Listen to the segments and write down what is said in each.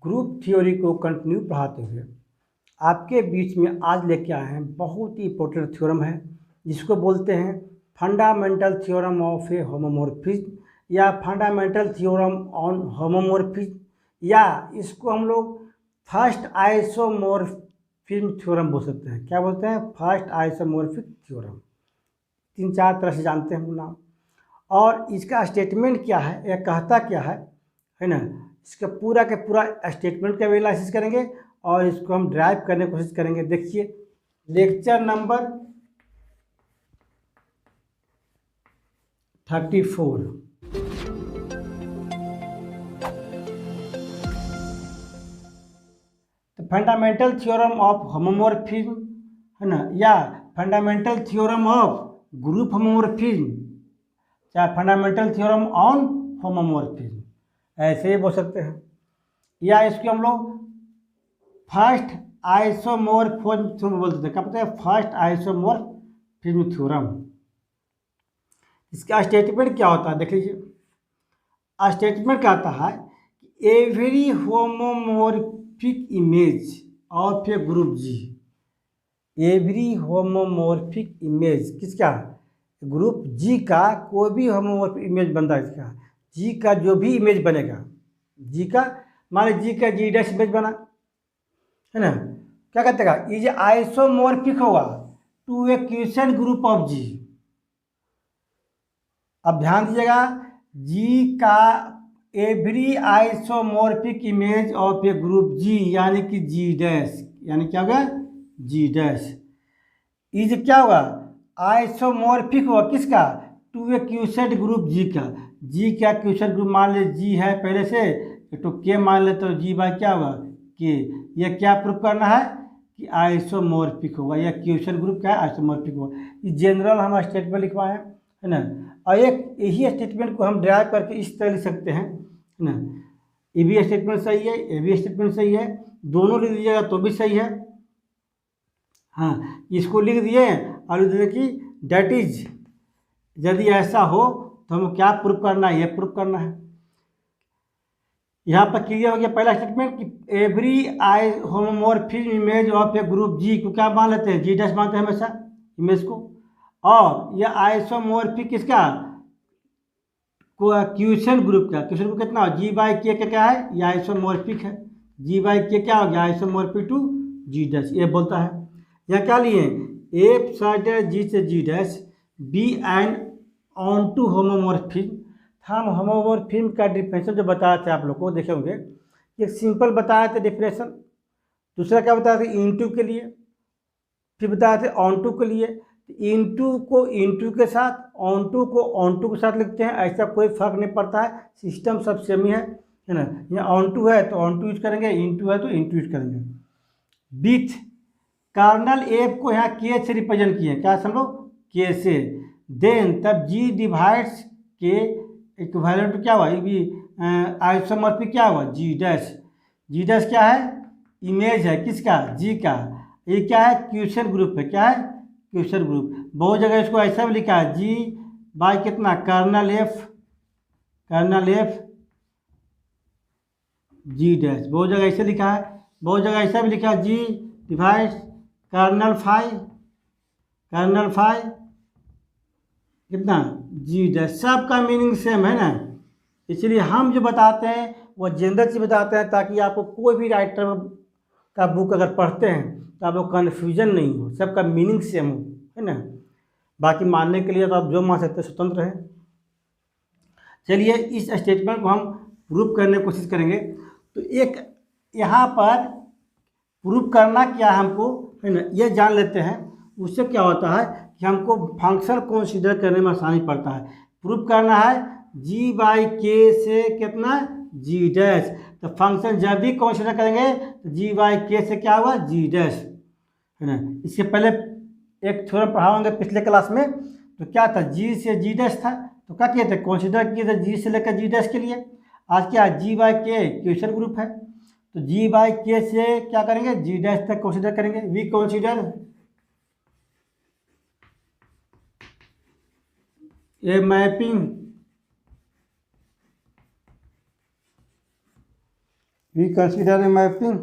Group theory को continue पढ़ाते हुए आपके बीच में आज लेके आए हैं बहुत ही इंपॉर्टेंट थ्योरम है, जिसको बोलते हैं fundamental theorem of A homomorphism या फंडामेंटल थ्योरम ऑन होमोमॉर्फिज्म, या इसको हम लोग फर्स्ट आइसोमॉर्फिज्म थ्योरम बोल सकते हैं। क्या बोलते हैं? First isomorphic theorem. 3-4 तरह से जानते हैं हम नाम। और इसका स्टेटमेंट क्या है, यह कहता क्या है ना, इसका पूरा के पूरा स्टेटमेंट का भी एनालिसिस करेंगे और इसको हम ड्राइव करने की कोशिश करेंगे। देखिए लेक्चर नंबर 34। तो फंडामेंटल थ्योरम ऑफ होमोमॉर्फिज्म है ना, या fundamental theorem of group homomorphism, चाहे फंडामेंटल थ्योरम ऑन होमोमॉर्फिज्म, ऐसे ही बोल सकते हैं। या इसको हम लोग फर्स्ट आइसोमॉर्फिज्म थ्योरम बोलते थे। क्या पता है? First isomorphism theorem. इसका स्टेटमेंट क्या होता है देख लीजिए। स्टेटमेंट क्या आता है कि every homomorphic image of a group G, every homomorphic image किसका? ग्रुप जी का कोई भी होमोमॉर्फिक इमेज बनता है इसका, जी का जो भी इमेज बनेगा, जी का मान लीजिए जी का जी डैश इमेज बना है ना, क्या कहते हैं? ये जो आइसोमॉर्फिक होगा to a quotient group of G. अब ध्यान दीजिएगा, जी का every isomorphic image of a group G यानी कि जी डैश, यानी क्या होगा? जी डैश इज क्या होगा? आइसोमॉर्फिक होगा किसका? To a quotient group G का। जी का क्वेश्चन ग्रुप मान ले जी है पहले से, तो के मान ले तो जी बाय क्या होगा? के। यह क्या प्रूव करना है कि आइसोमॉर्फिक होगा, या क्वेश्चन ग्रुप क्या है? आइसोमॉर्फिक होगा। ये जनरल हम स्टेटमेंट लिखवाए है ना, और एक यही स्टेटमेंट को हम ड्राइव करके इस तरह लिख सकते हैं है ना, ये भी स्टेटमेंट सही है, ये भी स्टेटमेंट सही है, दोनों लिख दीजिएगा तो भी सही है। हाँ, इसको लिख दिए और लिख दिए कि डेट इज, यदि ऐसा हो तो हमें क्या प्रूफ करना है? ये प्रूफ करना है। यहाँ पर क्लियर हो गया पहला स्टेटमेंट कि every I homomorphism image of a group G को क्या मान लेते हैं? जी डैश मानते हैं हमेशा इमेज को। और यह आइसोमॉर्फिक किसका? क्वेश्चन ग्रुप का। क्वेश्चन ग्रुप कितना हो? जी बाई के क्या है? ये आइसोमॉर्फिक है। जी बाई के क्या हो गया? आइसोमॉर्फिक टू जी डैश, ये बोलता है। यहाँ क्या लिए? एफ साइड जी से G dash be and onto homomorphism. हम होमोमॉर्फिज्म का डिफिनेशन जो बताए थे आप लोग को देखे होंगे, एक सिंपल बताए थे डिफिनेशन, दूसरा क्या बताया था? इनटू के लिए, फिर बताए थे ऑन टू के लिए। इनटू को इनटू के साथ, ऑन टू को ऑन टू के साथ लिखते हैं, ऐसा कोई फर्क नहीं पड़ता है, सिस्टम सब सेम ही है ना। यहाँ ऑन टू है तो ऑन टू यूज करेंगे, इनटू है तो इनटू यूज करेंगे। विथ कार्नल एफ को यहाँ के से रिप्रेजेंट किए, क्या समझो? के से। देन तब जी डिवाइड्स के इक्विवेलेंट क्या हुआ? ये भी आइसोमॉर्फिक क्या हुआ? जी डैश। जी डैश क्या है? इमेज है किसका? जी का। ये क्या है? क्वेश्चन ग्रुप है। क्या है? Question group. बहुत जगह इसको ऐसा भी लिखा है जी बाय कितना? Kernel F, kernel F G dash, बहुत जगह ऐसे लिखा है, बहुत जगह ऐसा भी लिखा है G divide kernel five, kernel five कितना? G dash. सबका मीनिंग सेम है ना, इसलिए हम जो बताते हैं वो जनरल चीज बताते हैं, ताकि आपको कोई भी राइटर का बुक अगर पढ़ते हैं तो आपको कन्फ्यूजन नहीं हो, सबका मीनिंग सेम हो, है ना। बाकी मानने के लिए तो आप जो मान सकते हैं, स्वतंत्र हैं। चलिए इस स्टेटमेंट को हम प्रूफ करने की कोशिश करेंगे। तो एक यहाँ पर प्रूफ करना क्या है हमको, है ना, ये जान लेते हैं। उससे क्या होता है कि हमको फंक्शन कंसीडर करने में आसानी पड़ता है। प्रूफ करना है जी बाई के से कितना? G dash. तो फंक्शन जब भी कंसीडर करेंगे तो जी बाई के से क्या हुआ? जी डैश, है ना। इससे पहले एक थ्योरम पढ़ा होंगे पिछले क्लास में, तो क्या था? जी से जी डैश था, तो क्या किए थे? कंसीडर किए थे जी से लेकर जी डैश के लिए। आज क्या? G by K question group है, तो जी बाई के से क्या करेंगे? जी डैश तक कंसीडर करेंगे। We consider a mapping we consider a mapping,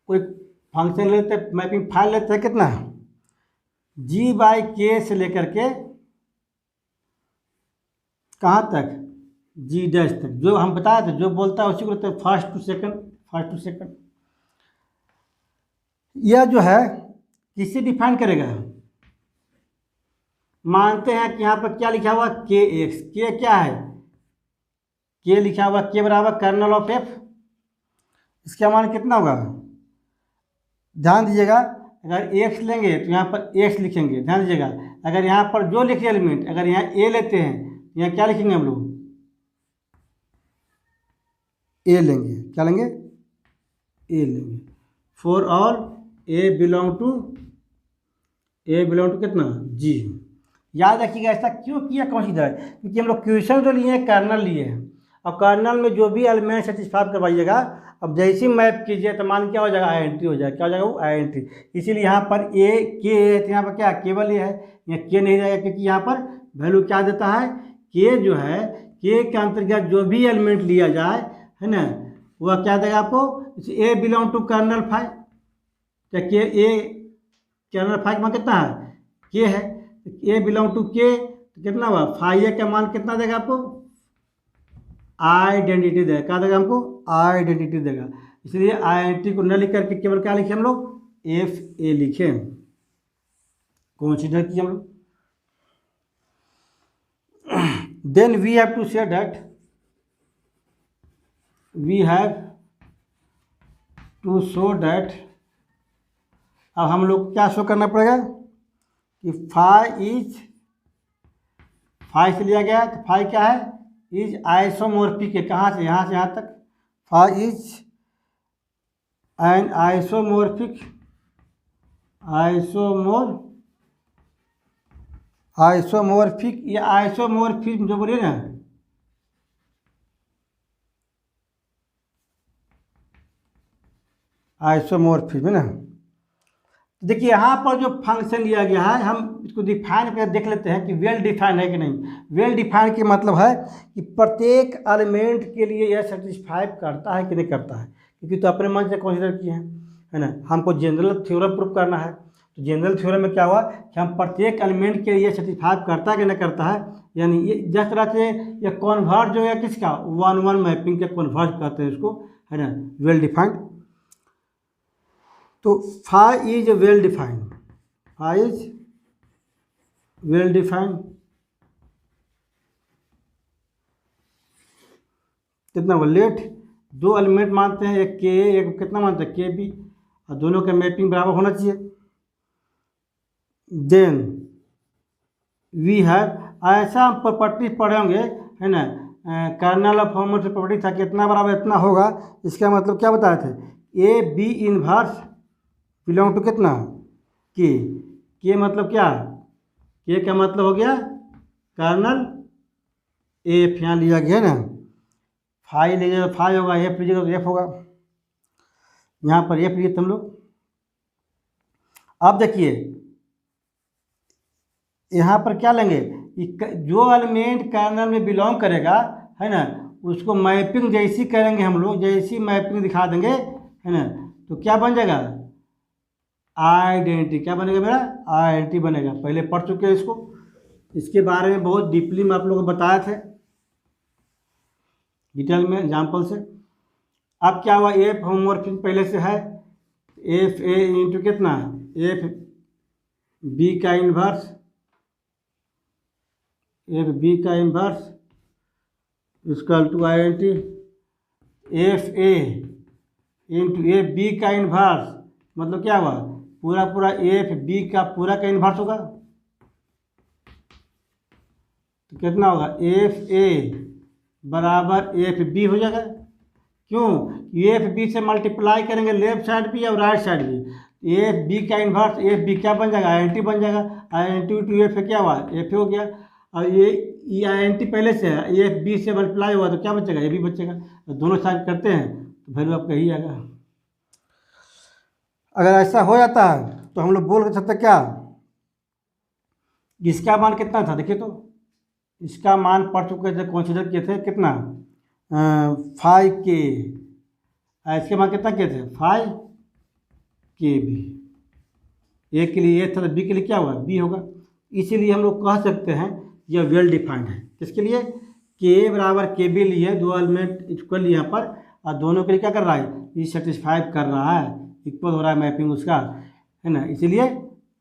कोई फंक्शन लेते मैपिंग फाइल लेते हैं कितना g/k से लेकर के कहाँ तक g' तक, जो हम बताए थे, जो बोलता है उसी को लेते हैं फर्स्ट टू सेकंड। यह जो है किससे डिफाइन करेगा, मानते हैं कि यहाँ पर क्या लिखा हुआ kx, k क्या है, k लिखा हुआ k बराबर कर्नल ऑफ f, इसका मान कितना होगा, ध्यान दीजिएगा, अगर x लेंगे तो यहाँ पर x लिखेंगे, ध्यान दीजिएगा, अगर यहाँ पर जो लिखे एलिमेंट, अगर यहाँ a लेते हैं तो यहाँ क्या लिखेंगे हम लोग, a लेंगे, क्या लेंगे, a लेंगे, for all a belong to कितना g। याद रखिएगा ऐसा क्यों किया कंसीडर, क्योंकि हम लोग क्वेश्चन जो लिए हैं कर्नल लिए हैं, और कर्नल में जो भी एलिमेंट सेटिस्फाई करवाइएगा, अब जैसे ही मैप कीजिए तो मान क्या हो जाएगा, आईएनटी हो जाएगा, क्या हो जाएगा वो आईएनटी। इसीलिए यहाँ पर ए के है तो यहाँ पर क्या केवल ये है, यहाँ के नहीं रहेगा, क्योंकि यहाँ पर वैल्यू क्या देता है, के जो है के के अंतर्गत जो भी एलिमेंट लिया जाए, है ना, वह क्या देगा आपको, ए बिलोंग टू कर्नल फाइव, क्या के ए कर्नल फाइव मान कितना है, के है, ए बिलोंग टू के तो कितना हुआ, फाइव ए का मान कितना देगा आपको, आइडेंटिटी देगा, क्या देगा हमको, आइडेंटिटी देगा। इसलिए आइडेंटिटी को न लिख करके केवल क्या लिखे हम लोग, एफ ए लिखे, कंसीडर किए हम लोग। Then we have to say that, we have to show that, अब हम लोग क्या शो करना पड़ेगा कि फाइव से लिया गया, तो फाइव क्या है, इज आइसोमोर्फिक है, कहाँ से यहाँ तक, फाइव इज एन आइसोमोर्फिक या आइसोमोर्फिज्म जो बोलिए ना, आइसोमोर्फिज्म है ना। देखिए यहाँ पर जो फंक्शन लिया गया है, हम इसको डिफाइन कर देख लेते हैं कि वेल डिफाइन है कि नहीं। वेल डिफाइन के मतलब है कि प्रत्येक एलिमेंट के लिए यह सेटिस्फाई करता है कि नहीं करता है, क्योंकि तो अपने मन से कंसीडर किए हैं, है ना, हमको जनरल थ्योरम प्रूफ करना है। तो जनरल थ्योरम में क्या हुआ कि हम प्रत्येक एलिमेंट के लिए सेटिस्फाई करता है कि नहीं करता है, यानी ये जिस तरह से ये कन्वर्ट जो है किसका, 1-1 मैपिंग के कन्वर्ट करते हैं इसको, है ना, वेल डिफाइंड। तो फाइव इज वेल डिफाइंड, कितना वो लेट, दो एलिमेंट मानते हैं, एक के एक कितना मानते हैं के बी, और दोनों का मैपिंग बराबर होना चाहिए। देन वी हैव, ऐसा हम प्रॉपर्टी पढ़े होंगे, है ना, कर्नल ऑफ होमोमॉर्फिक से प्रॉपर्टी था कि इतना बराबर इतना होगा, इसका मतलब क्या बताए थे, A B inverse belong to कितना, के मतलब क्या, के का मतलब हो गया कर्नल एफ, यहाँ लिया गया ना, फाइव लीजिएगा तो फाइव होगा, एफ लीजिएगा तो एफ होगा, यहाँ पर एफ लिए तुम लोग। अब देखिए यहाँ पर क्या लेंगे, जो एलिमेंट कर्नल में बिलोंग करेगा, है ना, उसको मैपिंग जैसी करेंगे हम लोग, जैसी मैपिंग दिखा देंगे, है ना, तो क्या बन जाएगा, आइडेंटिटी, क्या बनेगा मेरा, आइडेंटिटी बनेगा। पहले पढ़ चुके हैं इसको, इसके बारे में बहुत डीपली में आप लोगों को बताए थे डिटेल में एग्जाम्पल से। अब क्या हुआ, एफ होमोमॉर्फिज्म पहले से है, एफ ए इंटू कितना, एफ बी का इन्वर्स, इसका to identity, F A into F B का इन्वर्स, मतलब क्या हुआ, पूरा एफ बी का पूरा का इन्वर्स होगा, तो कितना होगा, एफ ए बराबर एफ बी हो जाएगा। क्यों, एफ बी से मल्टीप्लाई करेंगे लेफ्ट साइड भी और राइट साइड भी, एफ बी का इन्वर्स एफ बी क्या बन जाएगा, आईएनटी बन जाएगा, आईएनटी टू एफ क्या हुआ, एफ हो गया, और ये आईएनटी पहले से है, एफ बी से मल्टीप्लाई हुआ तो क्या बचेगा, ए बी बचेगा, तो दोनों साइड करते हैं तो वैल्यू आपका यही आएगा। अगर ऐसा हो जाता है तो हम लोग बोल सकते क्या, इसका मान कितना था, देखिए तो इसका मान पढ़ चुके थे, कंसीडर किए थे कितना, फाइव के, इसके मान कितना के थे 5 के बी। ए के लिए ए था तो बी के लिए क्या होगा बी होगा। इसीलिए हम लोग कह सकते हैं यह वेल डिफाइंड है। किसके लिए के बराबर के बी लिए, दो एलिमेंट इक्वल यहाँ पर, और दोनों के लिए क्या कर रहा है ये सेटिस्फाई कर रहा है, इक्वल हो रहा है मैपिंग उसका, है ना, इसीलिए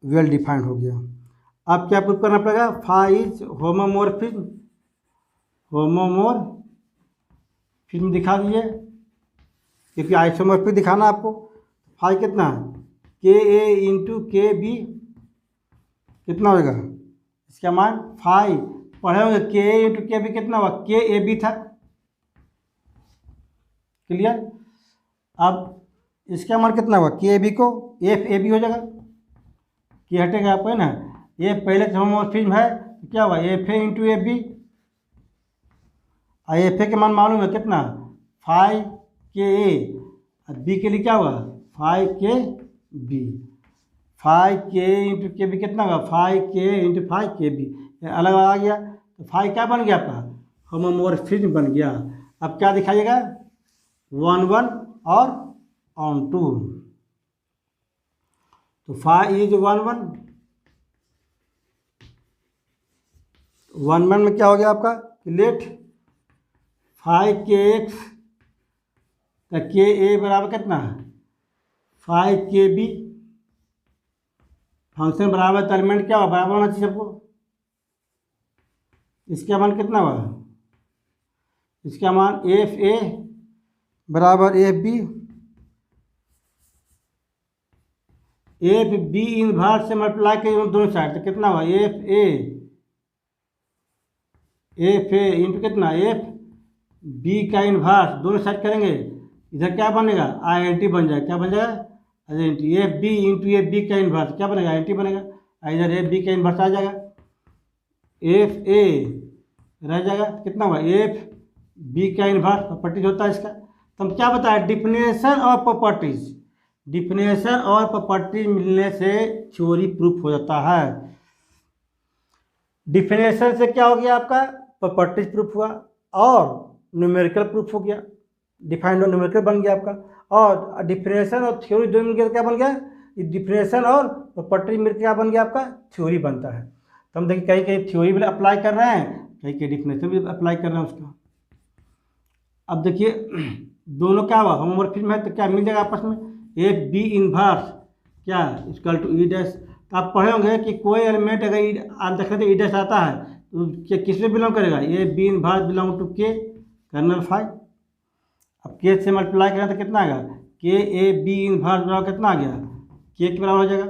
वेल डिफाइंड हो गया। अब क्या प्रूव करना पड़ेगा फाई इज होमोमोर्फिज्म, होमोमोर्फिज्म दिखा दीजिए, क्योंकि आइसोमोर्फिक दिखाना आपको। फाई कितना के ए इंटू के बी कितना होगा इसका मान 5 पढ़े होंगे, के ए इंटू के बी कितना हुआ के ए बी था, क्लियर। अब इसका मान कितना हुआ के ए बी को एफ ए बी हो जाएगा, के हटेगा आपको, है ना, ए पहले से होमोमोर्फिज्म है तो क्या हुआ F A into A B, और एफ ए के मान मालूम है कितना 5 के ए, बी के लिए क्या हुआ 5 के बी, 5 के इंटू के बी कितना होगा 5 के इंटू 5 के बी, अलग आ गया तो 5 क्या बन गया आपका होमोमोर्फिज्म बन गया। अब क्या दिखाइएगा 1 1 और ऑन 2, तो 5 इज 1 1, 1 1 में क्या हो गया आपका लेट 5 के एक्स, तो के ए बराबर कितना 5 के बी, फंक्शन बराबर तो एलिमेंट क्या हुआ बराबर होना चाहिए सबको। इसका मान कितना हुआ, इसका मान एफ ए बराबर F B, F B inverse से मल्टीप्लाई करिए दोनों साइड, तो कितना हुआ एफ ए इंटू कितना एफ बी का इनवर्स, दोनों साइड करेंगे इधर क्या बनेगा आई एन टी बन जाएगा, क्या बन जाएगा I N T, F B into F B का इनवर्स क्या बनेगा आई एन टी बनेगा, इधर एफ बी का इनवर्स आ जाएगा, एफ ए रह जाएगा, कितना हुआ एफ बी का इनवर्स प्रॉपर्टीज होता है इसका। तो हम क्या बताया डिफिनेशन और प्रॉपर्टीज, डिफिनेशन और प्रॉपर्टीज मिलने से थ्योरी प्रूफ हो जाता है। डिफिनेशन से क्या हो गया आपका प्रॉपर्टीज प्रूफ हुआ और न्यूमेरिकल प्रूफ हो गया, डिफाइंड और न्यूमेरिकल बन गया आपका, और डिफिनेशन और थ्योरी दोनों मिल गया क्या बन गया डिफिनेशन और प्रॉपर्टी मिलकर क्या बन गया आपका थ्योरी बनता है। तो हम देखिए कहीं कहीं थ्योरी भी अप्लाई कर रहे हैं, कहीं कहीं डिफिनेशन भी अप्लाई कर रहे हैं उसका। अब देखिए दोनों क्या हुआ होमोमोर्फिज्म है तो क्या मिल जाएगा आपस में एफ बी इनवर्स क्या इक्वल टू ई डैश। तो आप पढ़े होंगे कि कोई एलिमेंट अगर आप देख रहे थे ई डैश आता है तो क्या किस में बिलोंग करेगा ये बी इनवर्स बिलोंग टू के कर्नल फाइव। अब के से मल्टीप्लाई करें तो कितना आएगा के ए बी इनवर्स बराबर कितना आ गया के बराबर हो जाएगा,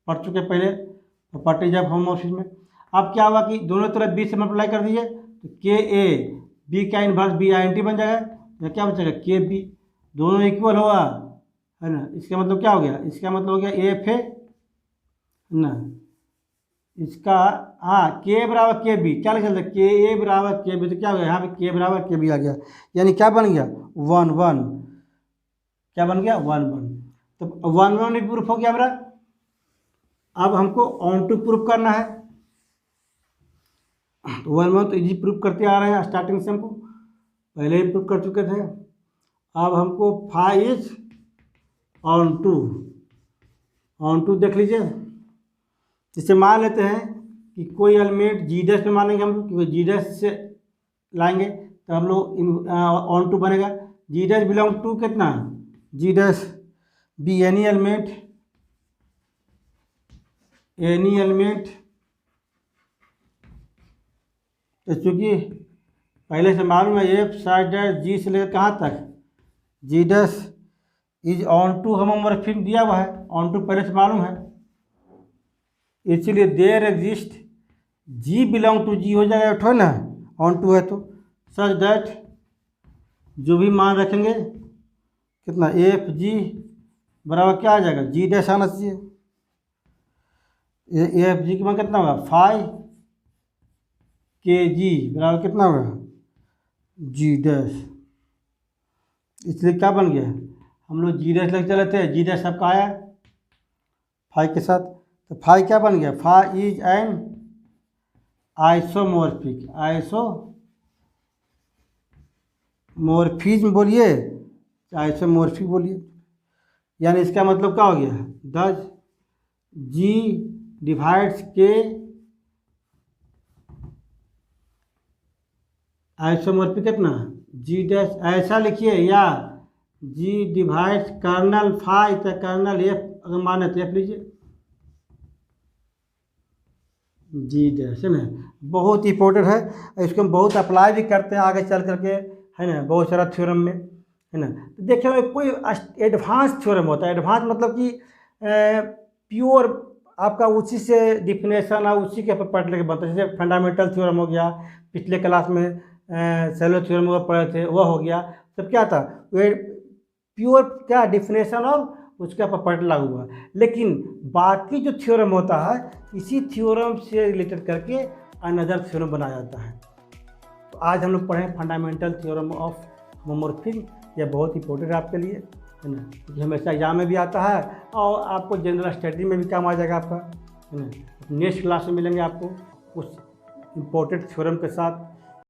पढ़ चुके पहले प्रॉपर्टी जब होमोमोर्फिज्म में। अब क्या हुआ कि दोनों तरफ बी से मल्टीप्लाई कर दीजिए तो के ए बी का inverse B I N T बन जाएगा, तो क्या बचेगा के बी, दोनों इक्वल होगा है ना। इसका मतलब क्या हो गया, इसका मतलब हो गया एफ ए ना, इसका हाँ के बराबर के बी क्या लिखा था के ए बराबर के बी, तो क्या हो गया यहाँ पे के बराबर के बी आ गया, यानी क्या बन गया 1 1, क्या बन गया 1 1। तो 1 1 भी प्रूफ हो गया मेरा। अब हमको ऑन टू प्रूफ करना है, तो 1 1 तो इजी प्रूफ करते आ रहे हैं स्टार्टिंग से, हमको पहले ही प्रूफ कर चुके थे। अब हमको 5 इज ऑन टू देख लीजिए, जिससे मान लेते हैं कि कोई एलिमेंट जी डैश में मानेंगे हम लोग, क्योंकि जी डैश से लाएंगे तो हम लोग ऑन टू बनेगा। जी डैश बिलोंग टू कितना G dash be any element तो चूँकि पहले से मालूम है एफ साइड डैश जी से लेकर कहाँ तक G dash is onto homomorphism दिया हुआ है, ऑन टू पहले से मालूम है, इसीलिए there exist G belong to G हो जाएगा उठो ना ऑन टू है तो, सच दैट जो भी मान रखेंगे कितना एफ जी बराबर क्या आ जाएगा जी डैश आना चाहिए, एफ जी का मान कितना होगा 5 के जी बराबर कितना होगा जी डैश, इसलिए क्या बन गया हम लोग जी डैश लेके चले थे, जी डैश सबका आया 5 के साथ, तो 5 क्या बन गया 5 इज एन आइसोमोर्फिक मोर्फिज्म बोलिए चाहे आइसोमॉर्फिक बोलिए, यानी इसका मतलब क्या हो गया, दस जी डिवाइड्स के आइसोमॉर्फिक कितना जी डैश ऐसा लिखिए, या जी डिवाइड्स कर्नल फाई तो कर्नल एफ अगर माने तो एफ लीजिए, जी डैश है ना, बहुत इंपॉर्टेंट है, इसको हम बहुत अप्लाई भी करते हैं आगे चल करके, है ना, बहुत सारा थ्योरम में, है ना। तो देखिए कोई एडवांस थ्योरम होता है, एडवांस मतलब कि प्योर आपका उसी से डिफिनेशन और उसी के पढ़ लेके बनता है, जैसे फंडामेंटल थ्योरम हो गया, पिछले क्लास में सेलो थ्योरम वो पढ़े थे, वह हो गया, तब क्या था वे प्योर क्या डिफिनेशन और उसके ऊपर पढ़ लागू हुआ। लेकिन बाकी जो थ्योरम होता है इसी थ्योरम से रिलेटेड करके अनदर थ्योरम बनाया जाता है। तो आज हम लोग पढ़ें फंडामेंटल थ्योरम ऑफ होमोमॉर्फिज्म, यह बहुत इंपॉर्टेंट है आपके लिए, है ना, क्योंकि हमेशा एग्जाम में भी आता है और आपको जनरल स्टडी में भी काम आ जाएगा आपका, है ना। नेक्स्ट क्लास में मिलेंगे आपको उस इम्पोर्टेंट थ्योरम के साथ।